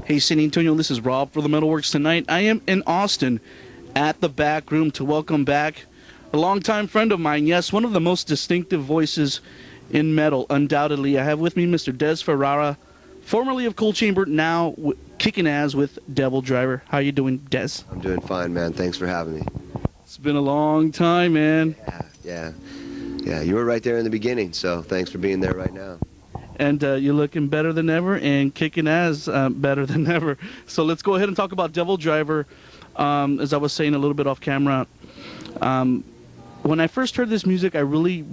Hey, San Antonio, this is Rob for the Metalworks tonight. I am in Austin at the back room to welcome back a longtime friend of mine. Yes, one of the most distinctive voices in metal, undoubtedly. I have with me Mr. Fafara, formerly of Cold Chamber, now kicking ass with DevilDriver. How you doing, Des? I'm doing fine, man. Thanks for having me. It's been a long time, man. Yeah. You were right there in the beginning, so thanks for being there right now. And you're looking better than ever and kicking ass better than ever. So let's go ahead and talk about DevilDriver. As I was saying a little bit off camera, when I first heard this music, I really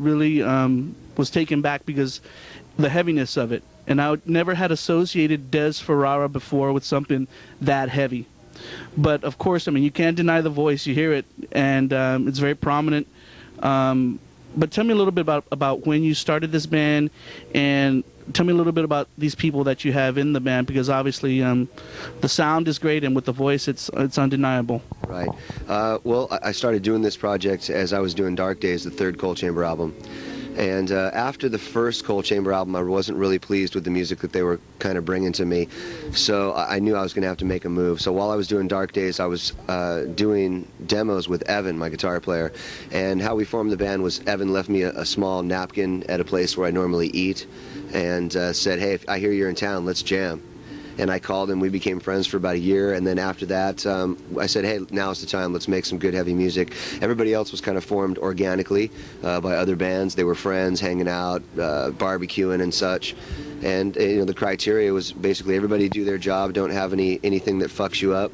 was taken back because the heaviness of it. And I never had associated Des Fafara before with something that heavy. But of course, I mean, you can't deny the voice. You hear it, and it's very prominent. But tell me a little bit about when you started this band, and tell me a little bit about these people that you have in the band, because obviously the sound is great, and with the voice, it's undeniable. Right. Well, I started doing this project as I was doing Dark Days, the third Cold Chamber album. And after the first Cold Chamber album, I wasn't really pleased with the music that they were kind of bringing to me. So I knew I was going to have to make a move. So while I was doing Dark Days, I was doing demos with Evan, my guitar player. And how we formed the band was Evan left me a small napkin at a place where I normally eat and said, hey, if I hear you're in town, let's jam. And I called him. We became friends for about a year, and then after that, I said, hey, now's the time. Let's make some good heavy music. Everybody else was kind of formed organically by other bands. They were friends, hanging out, barbecuing and such. And the criteria was basically everybody do their job, don't have anything that fucks you up,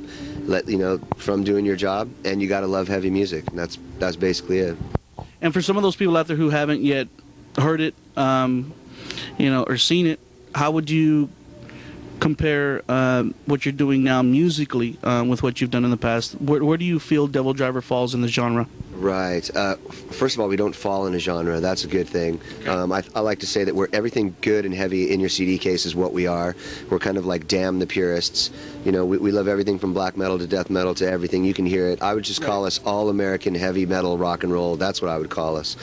from doing your job, and you got to love heavy music. And that's basically it. And for some of those people out there who haven't yet heard it, or seen it, how would you compare what you're doing now musically with what you've done in the past? Where do you feel DevilDriver falls in the genre? Right. First of all, we don't fall in a genre. That's a good thing. I like to say that everything good and heavy in your CD case is what we are. We're kind of like Damn the purists. We love everything from black metal to death metal to everything. You can hear it. I would just call us all-American heavy metal rock and roll. That's what I would call us.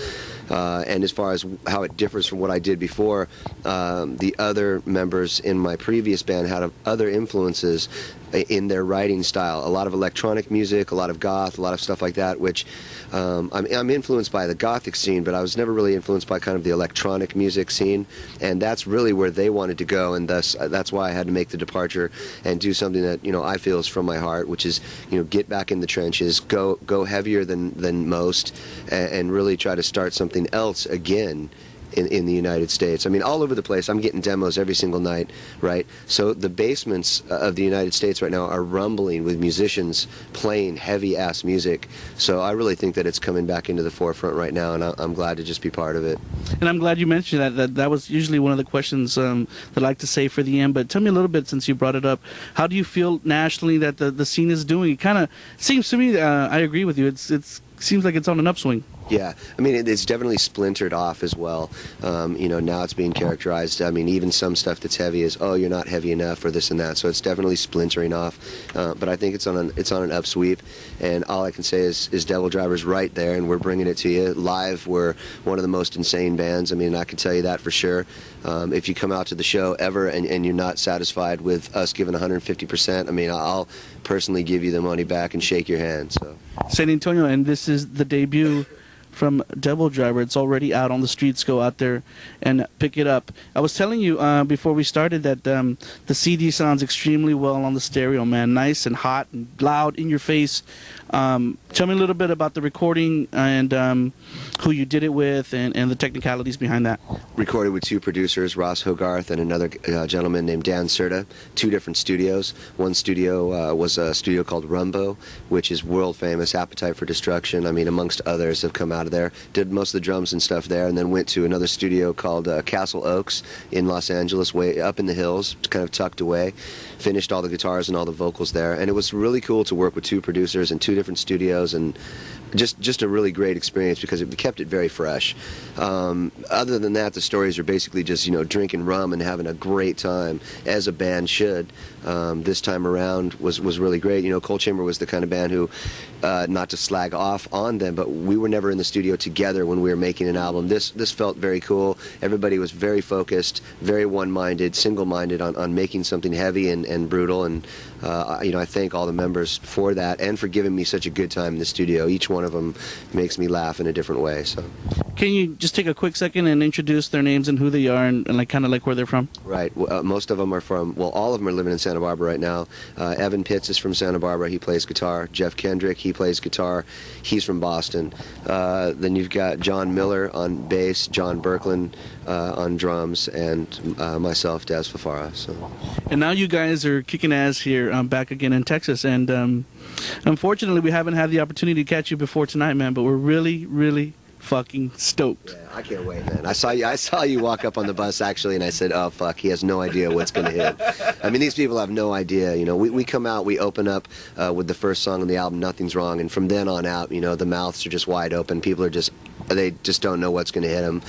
And as far as how it differs from what I did before, the other members in my previous band had other influences in their writing style. A lot of electronic music, a lot of goth, a lot of stuff like that, which I'm influenced by the gothic scene, but I was never really influenced by kind of the electronic music scene, and that's really where they wanted to go, and thus that's why I had to make the departure and do something that I feel is from my heart, which is get back in the trenches, go heavier than most, and really try to start something else again in the United States. I mean, all over the place. I'm getting demos every single night, right? So the basements of the United States right now are rumbling with musicians playing heavy-ass music. So I really think that it's coming back into the forefront right now, and I'm glad to just be part of it. And I'm glad you mentioned that. That was usually one of the questions that I like to say for the end, but tell me a little bit, since you brought it up, how do you feel nationally that the scene is doing? It kind of seems to me, I agree with you, it seems like it's on an upswing. Yeah, I mean, it's definitely splintered off as well. Now it's being characterized. I mean, even some stuff that's heavy is, oh, you're not heavy enough, or this and that. So it's definitely splintering off. But I think it's on an upsweep. And all I can say is DevilDriver's right there, and we're bringing it to you live. We're one of the most insane bands. I mean, I can tell you that for sure. If you come out to the show ever and you're not satisfied with us giving 150%, I mean, I'll personally give you the money back and shake your hand. So, San Antonio, and this is the debut from DevilDriver. It's already out on the streets. Go out there and pick it up. I was telling you before we started that the CD sounds extremely well on the stereo, man. Nice and hot and loud, in your face. Tell me a little bit about the recording and who you did it with and the technicalities behind that. Recorded with two producers, Ross Hogarth and another gentleman named Dan Serta, two different studios. One studio was a studio called Rumbo, which is world famous, Appetite for Destruction. I mean, amongst others have come out of there. Did most of the drums and stuff there, and then went to another studio called Castle Oaks in Los Angeles, way up in the hills, kind of tucked away. Finished all the guitars and all the vocals there, and it was really cool to work with two producers in two different studios and just a really great experience because it kept it very fresh. Other than that, the stories are basically just, you know, drinking rum and having a great time, as a band should. This time around was really great. You know, Coal Chamber was the kind of band who, not to slag off on them, but we were never in the studio together when we were making an album. This felt very cool. Everybody was very focused, very one-minded, single-minded on making something heavy and brutal, and you know, I thank all the members for that and for giving me such a good time in the studio. Each one of them makes me laugh in a different way. So, can you just take a quick second and introduce their names and who they are and like kind of like where they're from? Right. Most of them are from, well, all of them are living in Santa Barbara right now. Evan Pitts is from Santa Barbara. He plays guitar. Jeff Kendrick, he plays guitar. He's from Boston. Then you've got John Miller on bass, John Berkland on drums, and myself, Daz Fafara. So. And now you guys are kicking ass here, back again in Texas, and unfortunately we haven't had the opportunity to catch you before tonight, man, but we're really, really fucking stoked. Yeah, I can't wait, man. I saw you walk up on the bus, actually, and I said, oh, fuck, he has no idea what's going to hit. I mean, these people have no idea. You know, we come out, we open up with the first song on the album, Nothing's Wrong, and from then on out, you know, the mouths are just wide open. People are they just don't know what's going to hit them.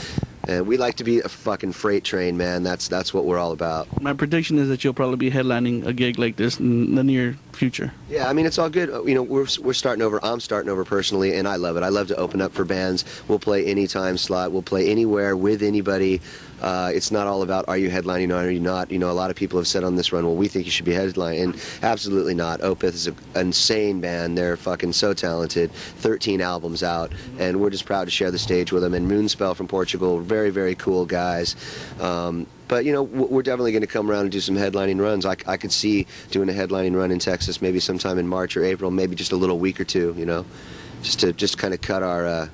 And we like to be a fucking freight train, man. That's what we're all about. My prediction is that you'll probably be headlining a gig like this in the near future. Yeah, I mean, it's all good. You know, we're starting over. I'm starting over personally, and I love it. I love to open up for bands. We'll play any time slot. We'll play anywhere with anybody. It's not all about are you headlining or are you not. You know, a lot of people have said on this run, well, we think you should be headlining. And absolutely not. Opeth is an insane band. They're fucking so talented. 13 albums out, and we're just proud to share the stage with them. And Moonspell from Portugal, very, very cool guys. But, you know, we're definitely going to come around and do some headlining runs. I could see doing a headlining run in Texas maybe sometime in March or April, maybe just a little week or two, you know, just to kind of cut our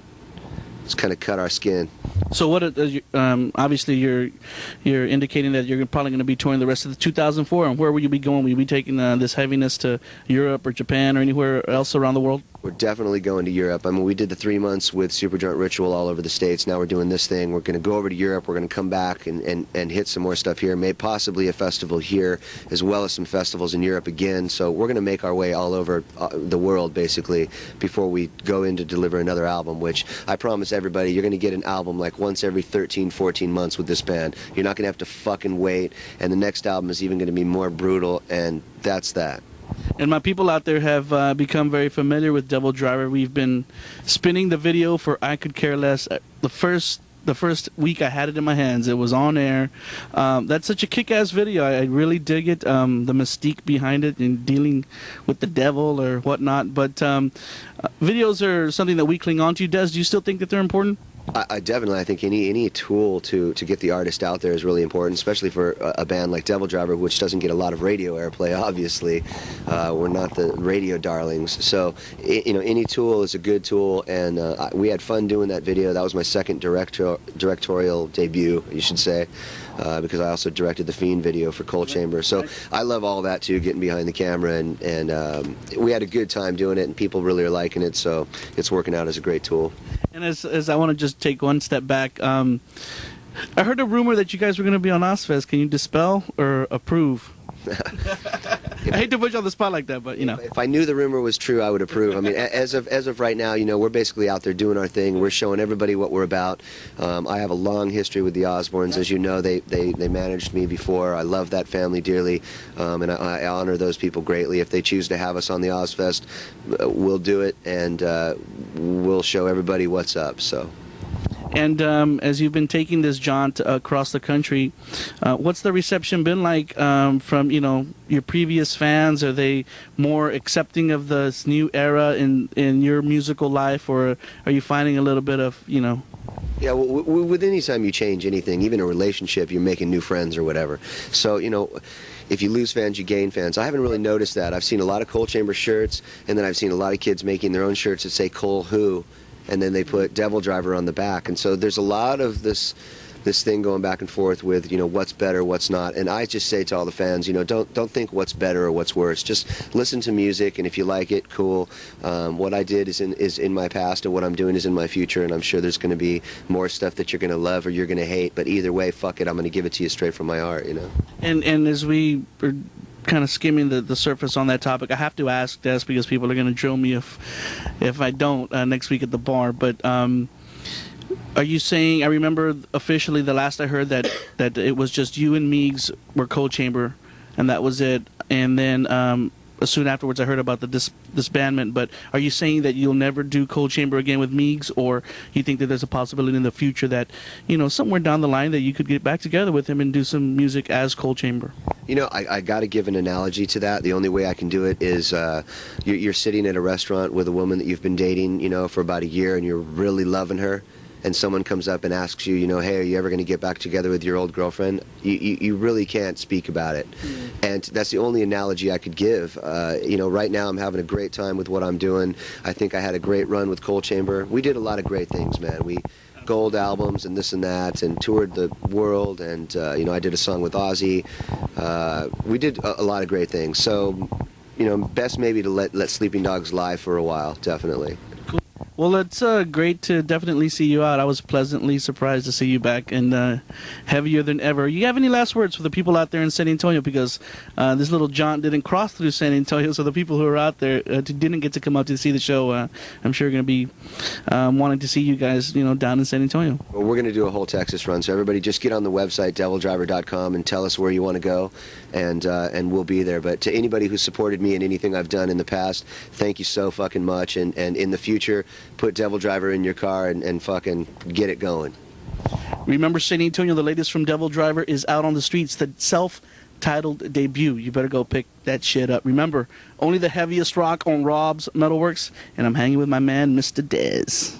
skin. So what? Obviously, you're indicating that you're probably going to be touring the rest of the 2004. And where will you be going? Will you be taking this heaviness to Europe or Japan or anywhere else around the world? We're definitely going to Europe. I mean, we did the 3 months with Superjoint Ritual all over the States. Now we're doing this thing. We're going to go over to Europe. We're going to come back and hit some more stuff here. Maybe possibly a festival here, as well as some festivals in Europe again. So we're going to make our way all over the world, basically, before we go in to deliver another album, which I promise everybody, you're going to get an album like once every 13, 14 months with this band. You're not going to have to fucking wait. And the next album is even going to be more brutal, and that's that. And my people out there have become very familiar with DevilDriver. We've been spinning the video for I Could Care Less. The first week I had it in my hands, it was on air. That's such a kick-ass video. I really dig it. The mystique behind it and dealing with the devil or whatnot. But videos are something that we cling on to. Des, do you still think that they're important? I definitely. I think any tool to get the artist out there is really important, especially for a band like DevilDriver, which doesn't get a lot of radio airplay. Obviously, we're not the radio darlings. So, you know, any tool is a good tool, and we had fun doing that video. That was my second directorial debut, you should say, because I also directed the Fiend video for Coal Chamber. So I love all that too, getting behind the camera, and we had a good time doing it, and people really are liking it. So it's working out as a great tool. And as I want to just take one step back, I heard a rumor that you guys were going to be on Ozfest. Can you dispel or approve? I hate to put you on the spot like that, but you know. If I knew the rumor was true, I would approve. I mean, as of right now, you know, we're basically out there doing our thing. We're showing everybody what we're about. I have a long history with the Osbournes, as you know. They managed me before. I love that family dearly, and I honor those people greatly. If they choose to have us on the Ozfest, we'll do it, and we'll show everybody what's up. So. And as you've been taking this jaunt across the country, what's the reception been like from, you know, your previous fans? Are they more accepting of this new era in your musical life, or are you finding a little bit of, you know? Yeah, well, with any time you change anything, even a relationship, you're making new friends or whatever. So, you know, if you lose fans, you gain fans. I haven't really noticed that. I've seen a lot of Coal Chamber shirts, and then I've seen a lot of kids making their own shirts that say Coal Who, and then they put DevilDriver on the back. And so there's a lot of this thing going back and forth with, you know, what's better, what's not. And I just say to all the fans, you know, don't think what's better or what's worse. Just listen to music, and if you like it, cool. What I did is in my past, and what I'm doing is in my future, and I'm sure there's going to be more stuff that you're going to love or you're going to hate. But either way, fuck it, I'm going to give it to you straight from my heart, you know. And as we are kind of skimming the surface on that topic. I have to ask Des because people are going to drill me if I don't next week at the bar. But are you saying? I remember officially the last I heard that it was just you and Meigs were Cold Chamber, and that was it. And then soon afterwards, I heard about the disbandment. But are you saying that you'll never do Cold Chamber again with Meigs, or you think that there's a possibility in the future that, you know, somewhere down the line that you could get back together with him and do some music as Cold Chamber? You know, I got to give an analogy to that. The only way I can do it is you're sitting at a restaurant with a woman that you've been dating, you know, for about a year, and you're really loving her, and someone comes up and asks you, you know, hey, are you ever going to get back together with your old girlfriend? You really can't speak about it. And that's the only analogy I could give. You know, right now I'm having a great time with what I'm doing. I think I had a great run with Cold Chamber. We did a lot of great things, man. We gold albums and this and that, and toured the world, and you know, I did a song with Ozzy. We did a lot of great things. So, you know, best maybe to let Sleeping Dogs lie for a while, definitely. Well, it's great to definitely see you out. I was pleasantly surprised to see you back and heavier than ever. You have any last words for the people out there in San Antonio? Because this little jaunt didn't cross through San Antonio, so the people who are out there didn't get to come out to see the show, I'm sure are going to be wanting to see you guys, you know, down in San Antonio. Well, we're going to do a whole Texas run, so everybody just get on the website, DevilDriver.com, and tell us where you want to go, and we'll be there. But to anybody who supported me in anything I've done in the past, thank you so fucking much, and in the future, put DevilDriver in your car and fucking get it going. Remember, San Antonio, the latest from DevilDriver is out on the streets, the self-titled debut. You better go pick that shit up. Remember, only the heaviest rock on Rob's Metalworks, and I'm hanging with my man, Mr. Dez.